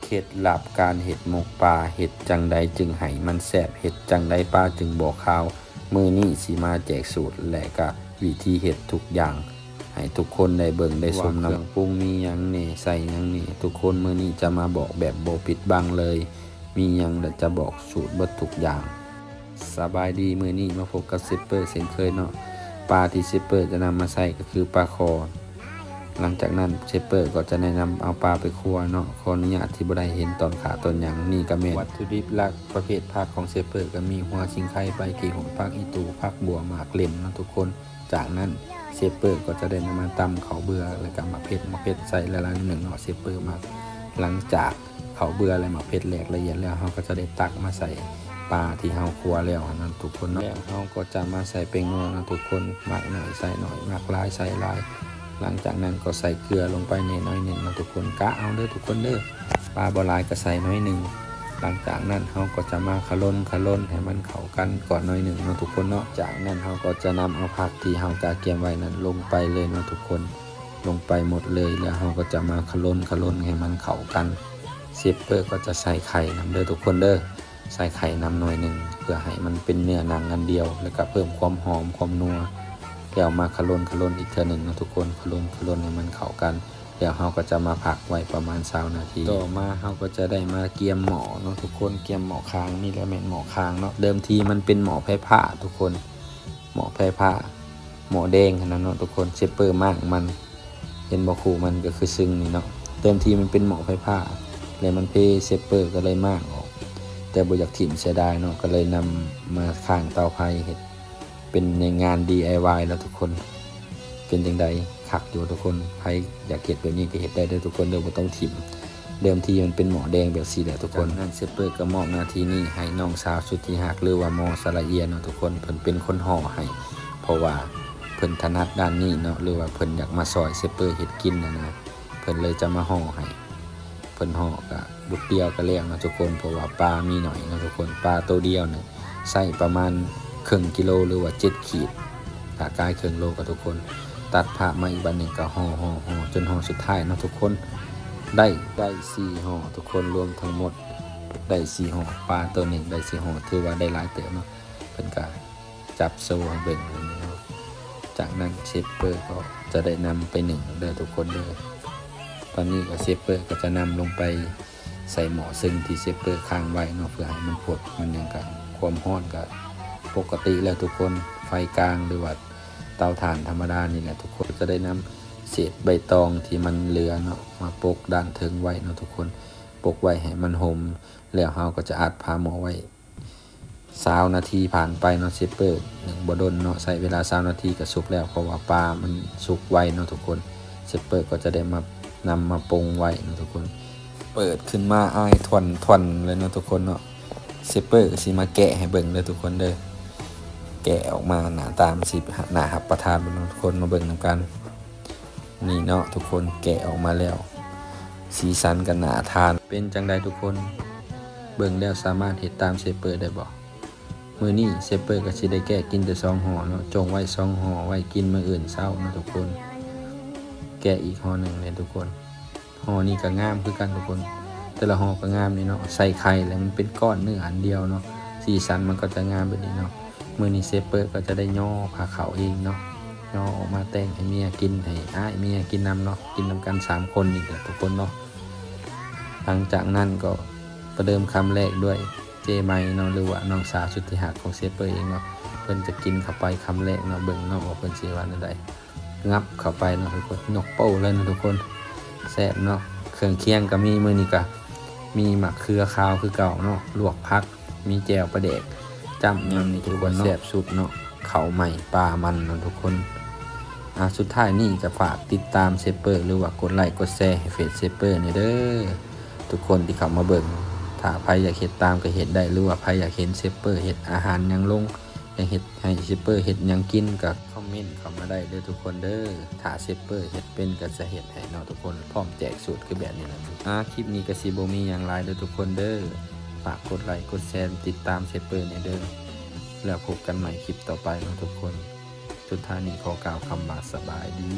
เคล็ดลับการเฮ็ดหมกปลาเฮ็ดจังใดจึงให้มันแซ่บเฮ็ดจังใดปลาจึงบ่คาวมื้อนี้สิมาแจกสูตรและก็วิธีเฮ็ดทุกอย่างให้ทุกคนได้เบิ่งได้ชมเครื่องปรุงมีหยังแหน่ใส่หยังแหน่ทุกคนมื้อนี้จะมาบอกแบบบ่ปิดบังเลยมีหยังแล้วจะบอกสูตรเบิดทุกอย่างสบายดีมื้อนี้มาพบกับเซปเปอร์เช่นเคยเนาะปลาที่เซปเปอร์จะนำมาใส่ก็คือปลาคอหลังจากนั้นเชฟเปอร์ก็จะแนะนำเอาปลาไปคั่วเนาะขออนุญาตที่บ่ได้เห็นตอนขาตอนหยังนี่ก็แม่นวัตถุดิบหลักประเภทผักของเชฟเปอร์ก็มีหัวชิงไข่ใบกี่หอมผักอีตูผักบัวหมากเล่มเนาะทุกคนจากนั้นเชฟเปอร์ก็จะได้นำมาตำข้าวเบื่อแล้วก็มะเผ็ดใส่ละลายหนึ่งเนาะเชฟเปอร์มาหลังจากข้าวเบื่อและมะเผ็ดแหลกละเอียดแล้วเฮาก็จะได้ตักมาใส่ปลาที่เฮาคั่วแล้วนั่นทุกคนเนาะแล้วเฮาก็จะมาใส่เป็นนัวนะทุกคนหมักหน่อยใส่หน่อยหมักหลายใส่หลายหลังจากนั้นก็ใส่เกลือลงไปในน้อยหนึ่งนะทุกคนกะเอาเด้อทุกคนเด้อปลาบ่หลายก็ใส่น้อยหนึ่งหลังจากนั้นเฮาก็จะมาขล้นให้มันเข้ากันก่อนน้อยหนึ่งนะทุกคนเนาะจากนั้นเฮาก็จะนำเอาผักที่เฮากะเกียมไว้นั้นลงไปเลยนะทุกคนลงไปหมดเลยแล้วเฮาก็จะมาขล้นให้มันเข้ากันเชฟเปอร์ก็จะใส่ไข่นำเด้อทุกคนเด้อใส่ไข่นำหน่อยหนึ่งเพื่อให้มันเป็นเนื้อหนังอันเดียวแล้วก็เพิ่มความหอมความนัวแล้วมาขล้นอีกเทื่อหนึ่งนะทุกคนขล้นให้มันเข้ากันแล้วเฮาก็จะมาผักไว้ประมาณ20นาทีต่อมาเฮาก็จะได้มาเกียมหม้อเนาะทุกคนเกียมหม้อคางนี่แหละแม่นหม้อคางเนาะเดิมทีมันเป็นหม้อไผ่ผ้าทุกคนหม้อไผ่ผ้าหม้อแดงขนาดเนาะทุกคนเชฟเปอร์มากมันเห็นบ่คู่มันก็คือซึ่งนี่เนาะเดิมทีมันเป็นหม้อไผ่ผ้าแล้วมันเพเชฟเปอร์ก็เลยมากออกแต่บ่อยากถิ่มเสียดายเนาะก็เลยนำมาข้างเตาไฟเฮ็ดเป็นในงาน DIY แล้วทุกคนเป็นจังไดคักอยู่ทุกคนใครอยากเฮ็ดแบบนี้ก็เฮ็ดได้เด้อทุกคนเด้อบ่ต้องถิ่มเดิมทีมันเป็นหม้อแดงแบบซี่แหละทุกคนนั่นเชฟเปอร์ก็มอบหน้าที่นี้ให้น้องสาวสุดที่รักหรือว่าหมอสละเอียเนาะทุกคนเพิ่นเป็นคนห่อให้เพราะว่าเพิ่นถนัดด้านนี้เนาะหรือว่าเพิ่นอยากมาซอยเชฟเปอร์เฮ็ดกินนะเพิ่นเลยจะมาห่อให้เพิ่นห่อก็บุดเดียวก็แล้วเนาะทุกคนเพราะว่าปลามีหน่อยเนาะทุกคนปลาตัวเดียวเนี่ยใส่ประมาณครึ่งกิโลหรือว่า7ขีดถ้ากายครึ่งโลก็ทุกคนตัดผ่ามาอีกบัดนึงก็ห่อจนห่อสุดท้ายเนาะทุกคนได้4ห่อทุกคนรวมทั้งหมดได้4ห่อปลาตัวหนึ่งได้4ห่อถือว่าได้หลายเติบเนาะเพิ่นก็จับโซ่ให้เบิ่งแบบนี้เนาะจากนั้นเชฟเปอร์ก็จะได้นำไปนึ่งเด้อทุกคนเด้อตอนนี้ก็เชฟเปอร์ก็จะนำลงไปใส่หม้อซึ่งที่เชฟเปอร์ค้างไว้เนาะเพื่อให้มันพดมันยังกันความร้อนก็ปกติแล้วทุกคนไฟกลางหรือว่าเตาถ่านธรรมดานี่แหละทุกคนจะได้นำเศษใบตองที่มันเหลือเนาะมาปกด้านเทิงไว้เนาะทุกคนปกไว้ให้มันห่มแล้วเราก็จะอัดผ้าหม้อไว้20นาทีผ่านไปเนาะเชฟเปอร์1บ่ดนเนาะใช้เวลา20นาทีก็สุกแล้วเพราะว่าปลามันสุกไวเนาะทุกคนเชฟเปอร์ก็จะได้มานำมาปรุงไว้เนาะทุกคนเปิดขึ้นมาอ้ายทวนเลยเนาะทุกคนเนาะเชฟเปอร์ก็สิมาแกะให้เบิ่งเด้อทุกคนเด้อแกะออกมาหน้าตามสิหน้ารับประทานทุกคนมาเบิ่งนำกันนี่เนาะทุกคนแกะออกมาแล้วสีสันกันน่าทานเป็นจังไดทุกคนเบิ่งแล้วสามารถเฮ็ดตามเชฟเปอร์ได้บ่มื้อนี้เชฟเปอร์ก็สิได้แกะกินแต่2ห่อเนาะจงไว้2ห่อไว้กินมื้ออื่นเช้าเนาะทุกคนแกะอีกห่อนึงเลยทุกคนห่อนี้ก็งามคือกันทุกคนแต่ละห่อก็งามนี่เนาะใส่ไข่แล้วมันเป็นก้อนเนื้ออันเดียวเนาะสีสันมันก็จะงามแบบนี้เนาะมื้อนี้เชฟเปอร์ก็จะได้ย่อผ้าขาวเองเนาะย่อออกมาแต่งให้เมียกินให้อ้ายเมียกินนำเนาะกินนำกัน3คนนี่แหละทุกคนเนาะหลังจากนั้นก็ประเดิมคำแรกด้วยเจไมเนาะหรือว่าน้องสาวสุดที่รักของเชฟเปอร์เองเนาะเพิ่นจะกินเข้าไปคำแรกเนาะเบิ่งเนาะว่าเพิ่นสิว่าจังไดงับเข้าไปเนาะทุกคนยกโป้เลยนะทุกคนแซ่บเนาะเครื่องเคียงก็มีมื้อนี้ก็มีมะเขือขาวคือเก่าเนาะลวกผักมีแจ่วปลาแดกจ้ำยำนี่ทุกคนแซ่บสุดเนาะข้าวใหม่ปลามันเนาะทุกคนสุดท้ายนี่จะฝากติดตามเชฟเปอร์หรือว่ากดไลค์กดแชร์ให้เฟซเชฟเปอร์นี่เด้อทุกคนที่เข้ามาเบิ่งถ้าใครอยากเฮ็ดตามก็เฮ็ดได้หรือว่าใครอยากเห็นเชฟเปอร์เฮ็ดอาหารหยังลงอยากเฮ็ดให้เชฟเปอร์เฮ็ดหยังกินก็คอมเมนต์เข้ามาได้เด้อทุกคนเด้อถ้าเชฟเปอร์เฮ็ดเป็นก็จะเฮ็ดให้เนาะทุกคนพร้อมแจกสูตรคือแบบนี้นะคลิปนี้ก็สิบ่มีหยังหลายเด้อทุกคนเด้อฝากกดไลค์กดแชร์ติดตามเชฟเปอร์นี่เด้อแล้วพบกันใหม่คลิปต่อไปเนาะทุกคนสุดท้ายนี้ขอกล่าวคำว่าสบายดี